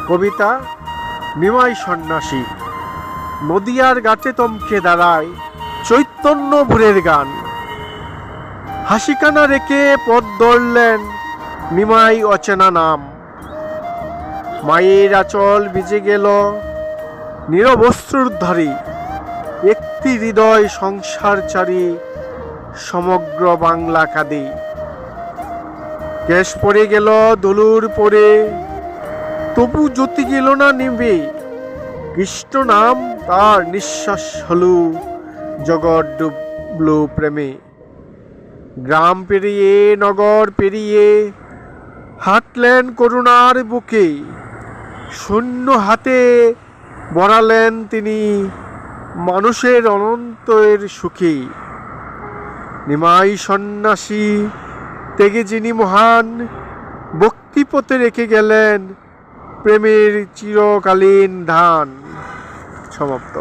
কবিতা নিমাই সন্ন্যাসী। নদিয়ার ঘাটে তমকে দাঁড়ায় চৈতন্য ভোরের গান। হাসিকানা রেখে পথ ধরলেন নিমাই অচেনা নাম। মায়ের আঁচল ভিজে গেল নিরবস্ত্রুর ধারী। একটি হৃদয় সংসার চারি সমগ্র বাংলা কাঁদে। কেশ পড়ে গেল দলুর পরে, তবু জ্যোতি গেল না নিবে। কৃষ্ণ নাম তার নিঃশ্বাস হলু, জগৎ ডুবল প্রেমে। গ্রাম পেরিয়ে নগর পেরিয়ে হাঁটলেন করুণার বুকে। শূন্য হাতে বড়ালেন তিনি মানুষের অনন্তের সুখে। নিমাই সন্ন্যাসী তেগে যিনি মহান, ভক্তিপথে রেখে গেলেন প্রেমের চিরকালীন ধান। সমাপ্ত।